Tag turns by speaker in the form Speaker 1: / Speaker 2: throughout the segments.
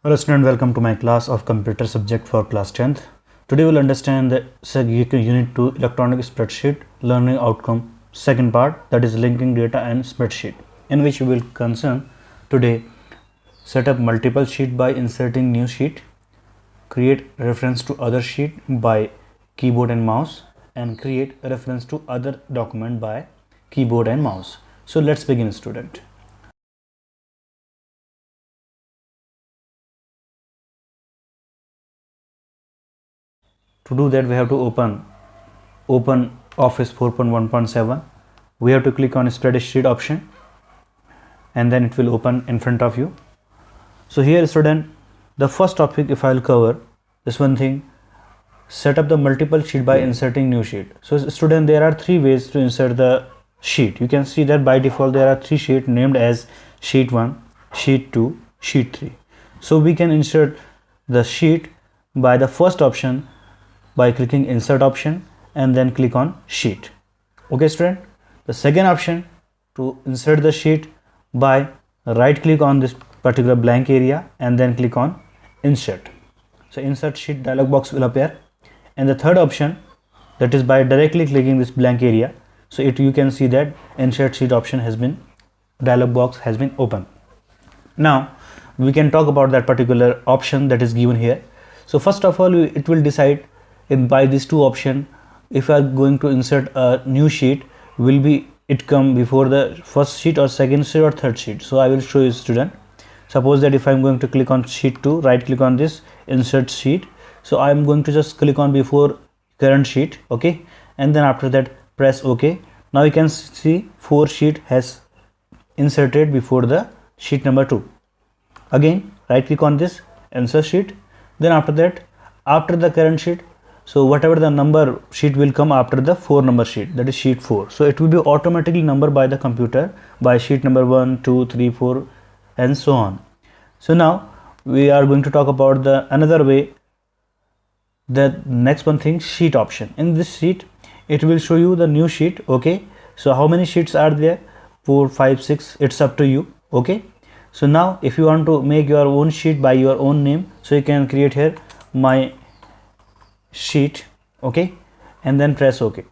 Speaker 1: Hello student, welcome to my class of computer subject for class 10th. Today we'll understand the unit 2 electronic spreadsheet learning outcome second part, that is linking data and spreadsheet, in which we will concern today set up multiple sheet by inserting new sheet, create reference to other sheet by keyboard and mouse, and create a reference to other document by keyboard and mouse. So let's begin, student. To do that, we have to open Office 4.1.7. we have to click on spreadsheet option and then it will open in front of you. So here, student, the first topic, if I'll cover this one thing, set up the multiple sheet by inserting new sheet. So student, there are three ways to insert the sheet. You can see that by default there are three sheets named as sheet 1, sheet 2, sheet 3. So we can insert the sheet by the first option by clicking insert option and then click on sheet. Okay student, the second option to insert the sheet by right click on this particular blank area and then click on insert. So insert sheet dialog box will appear, and the third option, that is by directly clicking this blank area. So you can see that insert sheet option has been, dialog box has been open. Now we can talk about that particular option that is given here. So first of all, it will decide if by these two option, if I are going to insert a new sheet, will be it come before the first sheet or second sheet or third sheet. So I will show you, student. Suppose that if I am going to click on sheet 2, right click on this insert sheet. So I am going to just click on before current sheet, okay, and then after that press OK. Now you can see 4 sheet has inserted before the sheet number 2. Again right click on this insert sheet, then after that, after the current sheet, so whatever the number sheet will come after the 4 number sheet, that is sheet 4. So it will be automatically numbered by the computer by sheet number 1, 2, 3, 4 and so on. So now we are going to talk about the another way, the next one thing, sheet option. In this sheet it will show you the new sheet, okay. So how many sheets are there? 4, 5, 6, it's up to you, okay. So now if you want to make your own sheet by your own name, so you can create here my sheet, okay, and then press OK.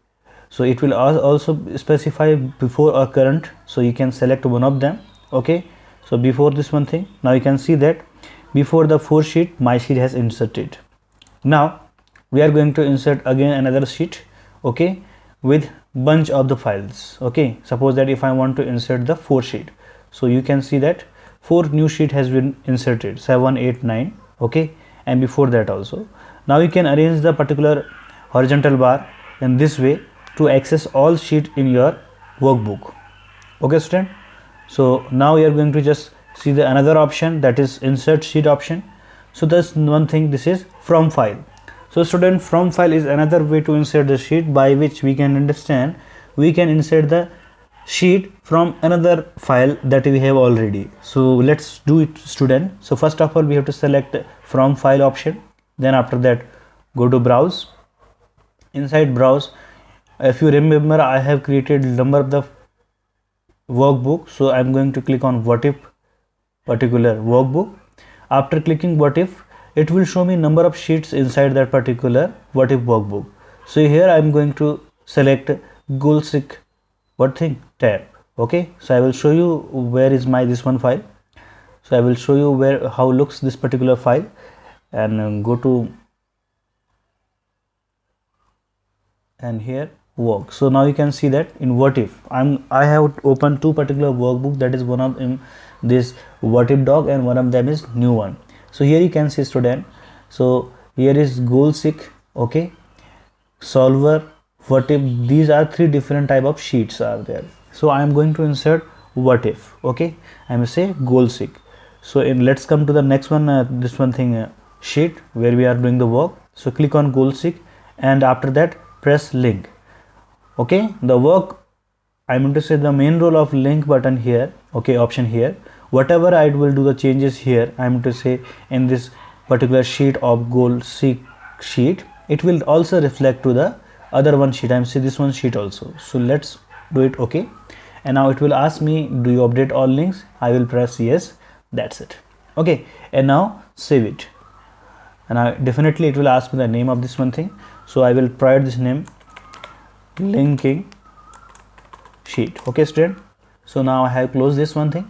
Speaker 1: So it will also specify before or current, so you can select one of them, okay. So before this one thing, now you can see that before the 4 sheet my sheet has inserted. Now we are going to insert again another sheet, okay, with bunch of the files, okay. Suppose that if I want to insert the 4 sheet, so you can see that 4 new sheet has been inserted, 7, 8, 9, okay, and before that also. Now you can arrange the particular horizontal bar in this way to access all sheet in your workbook, okay student. So now you are going to just see the another option, that is insert sheet option. So that's one thing, this is from file. So student, from file is another way to insert the sheet, by which we can understand we can insert the sheet from another file that we have already. So let's do it, student. So first of all, we have to select from file option, then after that go to browse. Inside browse, if you remember, I have created number of the workbook, so I'm going to click on what if particular workbook. After clicking what if, it will show me number of sheets inside that particular what if workbook. So here I'm going to select GoalSeek what thing tab, okay. So I will show you where is my this one file. So I will show you where how looks this particular file, and go to and here work. So now you can see that in what if I have opened 2 particular workbook, that is one of them this what if doc and one of them is new one. So here you can see, student, so here is GoalSeek, okay, solver, what if, these are 3 different type of sheets are there. So I am going to insert what if, okay, I will say GoalSeek. So let's come to the next one, this one thing, sheet where we are doing the work. So click on GoalSeek and after that press link, okay. The work, I'm going to say the main role of link button here, okay, option here. Whatever I will do the changes here, I'm going to say in this particular sheet of GoalSeek sheet, it will also reflect to the other one sheet. I'm saying this one sheet also. So let's do it, okay. And now it will ask me, do you update all links? I will press yes. That's it. Okay, and now save it, and definitely it will ask me the name of this one thing, so I will provide this name, linking sheet. Okay student, so now I have closed this one thing,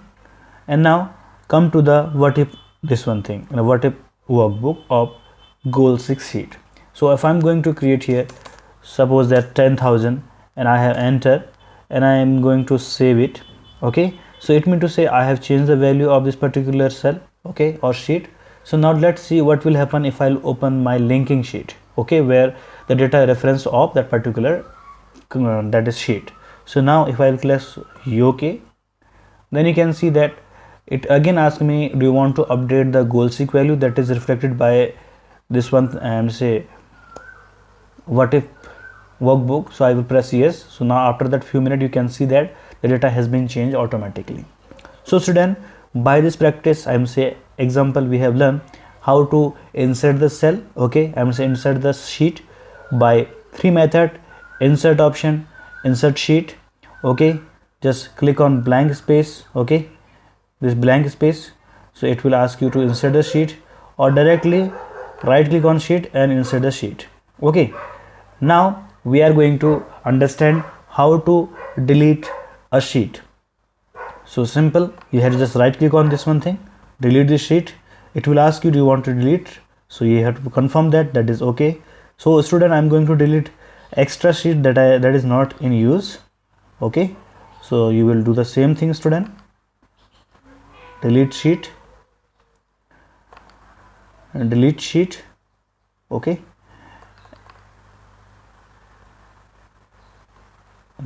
Speaker 1: and now come to the what if this one thing, what if workbook of goal 6 sheet. So if I'm going to create here, suppose that 10,000, and I have entered, and I am going to save it. Okay, so it means to say I have changed the value of this particular cell, okay, or sheet. So now let's see what will happen if I'll open my linking sheet, okay, where the data reference of that particular that is sheet. So now if I'll click OK, then you can see that it again asks me, do you want to update the goal seek value that is reflected by this one, and say what if workbook. So I will press yes. So now after that few minutes you can see that the data has been changed automatically. So student, by this practice, I'm say example, we have learned how to insert the cell. Okay, I'm say insert the sheet by 3 method: insert option, insert sheet. Okay, just click on blank space. Okay, this blank space, so it will ask you to insert the sheet, or directly right click on sheet and insert the sheet. Okay, now we are going to understand how to delete a sheet. So simple, you have to just right click on this one thing, delete this sheet. It will ask you, do you want to delete? So you have to confirm that is okay. So student, I'm going to delete extra sheet that is not in use. Okay, so you will do the same thing student, delete sheet and delete sheet. Okay,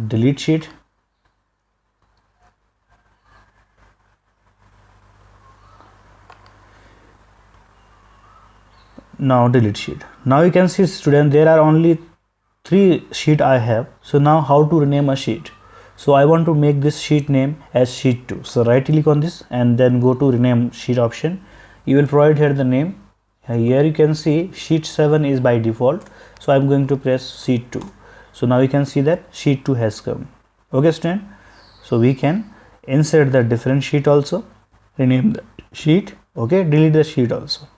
Speaker 1: delete sheet. Now delete sheet. Now you can see student, there are only 3 sheet I have. So now how to rename a sheet? So I want to make this sheet name as sheet 2. So right click on this and then go to rename sheet option. You will provide here the name. Here you can see sheet 7 is by default. So I'm going to press sheet 2. So now you can see that sheet 2 has come. Okay student, so we can insert the different sheet also, rename the sheet. Okay, delete the sheet also.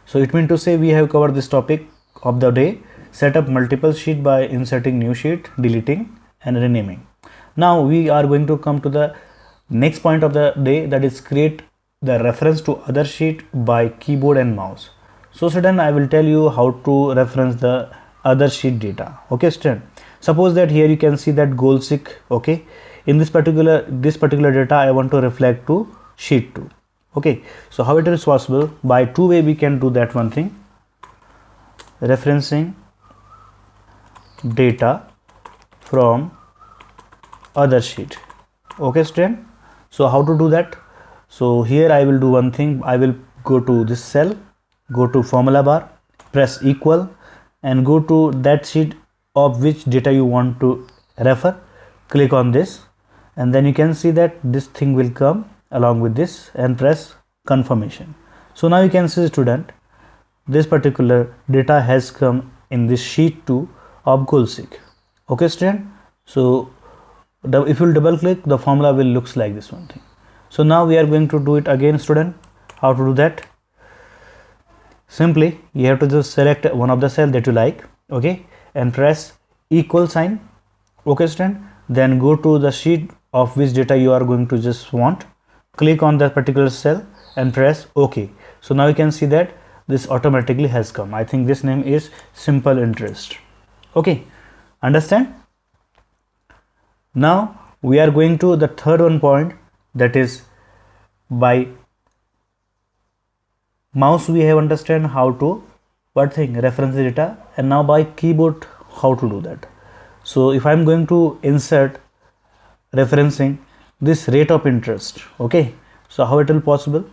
Speaker 1: So it means to say we have covered this topic of the day: set up multiple sheet by inserting new sheet, deleting and renaming. Now we are going to come to the next point of the day, that is create the reference to other sheet by keyboard and mouse. So student, I will tell you how to reference the other sheet data. Okay student, suppose that here you can see that goal seek. Okay, in this particular data I want to reflect to sheet 2. Okay, so how it is possible? By 2 ways we can do that one thing: referencing data from other sheet. Okay student, so how to do that? So here I will do one thing, I will go to this cell, go to formula bar, press equal, and go to that sheet of which data you want to refer. Click on this, and then you can see that this thing will come along with this, and press confirmation. So now you can see student, this particular data has come in this sheet 2 of goal seek. Okay student, so if you double click, the formula will looks like this one thing. So now we are going to do it again student. How to do that? Simply you have to just select one of the cell that you like, okay, and press equal sign. Okay student, then go to the sheet of which data you are going to just want, click on that particular cell and press OK. So now you can see that this automatically has come. I think this name is simple interest. Okay, understand? Now we are going to the third one point, that is by mouse we have understand how to what thing reference the data, and now by keyboard how to do that. So if I'm going to insert referencing this rate of interest, okay, so how it will possible?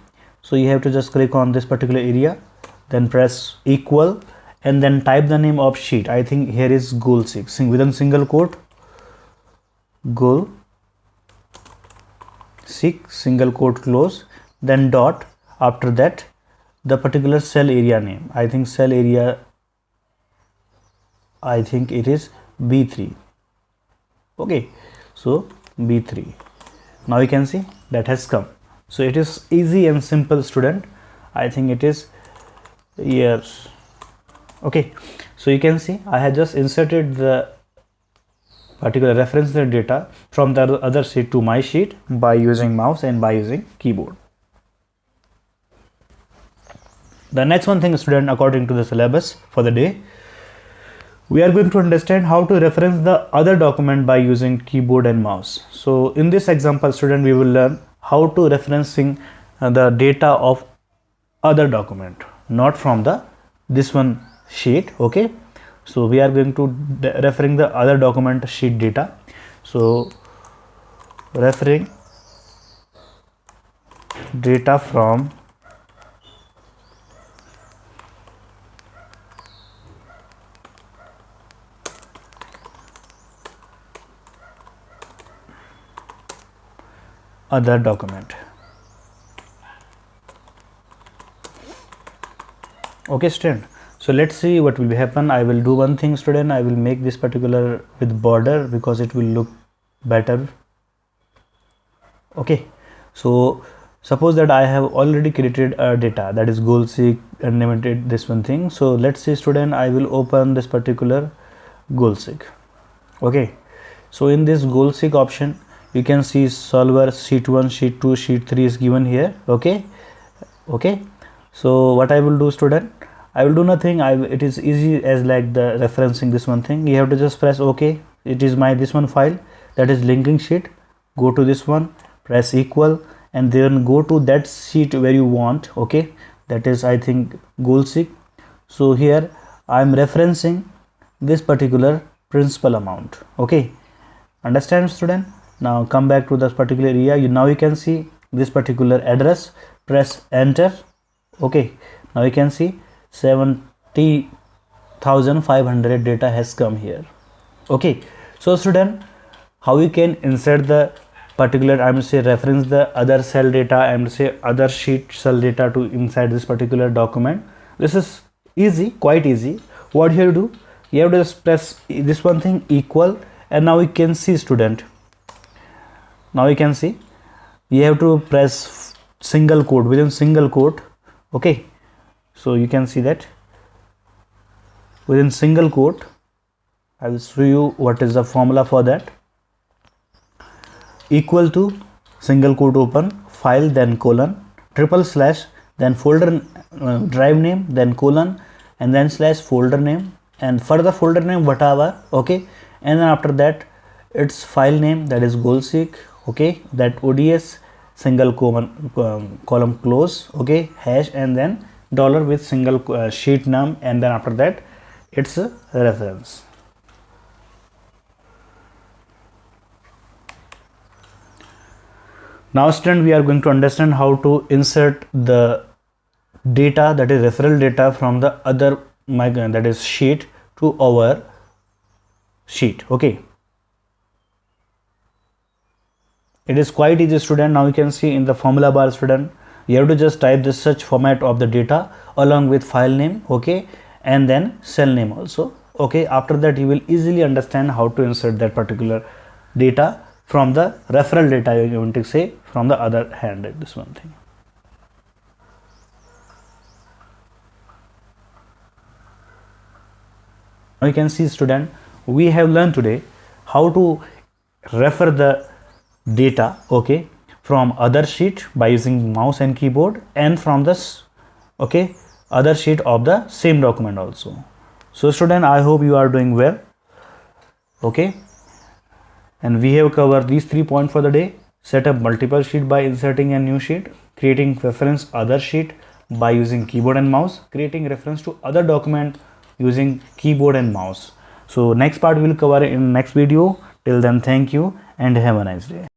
Speaker 1: So you have to just click on this particular area, then press equal, and then type the name of sheet. I think here is goal seek, within single quote, goal seek, single quote close, then dot, after that the particular cell area name. I think cell area, I think it is B3. Okay, so B3. Now you can see that has come. So it is easy and simple, student. I think it is yes. Okay, so you can see I have just inserted the particular reference data from the other sheet to my sheet by using mouse and by using keyboard. The next one thing, student, according to the syllabus for the day, we are going to understand how to reference the other document by using keyboard and mouse. So in this example, student, we will learn how to referencing the data of other document, not from the this one sheet. Okay, so we are going to referring the other document sheet data. So referring data from other document. Okay, student, so let's see what will happen. I will do one thing, student. I will make this particular with border because it will look better. Okay, so suppose that I have already created a data, that is goal seek and named it this one thing. So let's see, student, I will open this particular goal seek. Okay, so in this goal seek option, you can see solver sheet 1, sheet 2, sheet 3 is given here. Okay, so what I will do, student, I will do nothing. It is easy as like the referencing this one thing. You have to just press OK. It is my this one file, that is linking sheet. Go to this one, press equal, and then go to that sheet where you want. Okay, that is, I think, goal seek. So here I am referencing this particular principal amount. Okay, understand, student? Now come back to this particular area. Now you can see this particular address. Press enter. Okay, now you can see 70,500 data has come here. Okay, so student, how you can insert the particular, I am say reference the other cell data, I am say other sheet cell data to inside this particular document. This is easy, quite easy. What you have to do, you have to just press this one thing equal, and now you can see, student, now you can see you have to press single quote, within single quote. Okay, so you can see that within single quote, I will show you what is the formula for that. Equal to single quote open, file, then colon, triple slash, then folder drive name, then colon, and then slash folder name, and further folder name whatever. Okay, and then after that its file name, that is goal seek. Okay, that ODS single column close. Okay, hash, and then dollar with single sheet name, and then after that it's a reference. Now, student, we are going to understand how to insert the data, that is referral data, from the other that is sheet to our sheet. Okay, it is quite easy, student. Now you can see in the formula bar, student, you have to just type the search format of the data along with file name. Okay, and then cell name also. Okay, after that you will easily understand how to insert that particular data from the referral data, you want to say, from the other hand, this one thing. Now you can see, student, we have learned today how to refer the data, okay, from other sheet by using mouse and keyboard, and from this, okay, other sheet of the same document also. So, student, I hope you are doing well. Okay, and we have covered these 3 points for the day. Set up multiple sheet by inserting a new sheet, creating reference other sheet by using keyboard and mouse, creating reference to other document using keyboard and mouse. So next part we will cover in next video. Till then, thank you and have a nice day.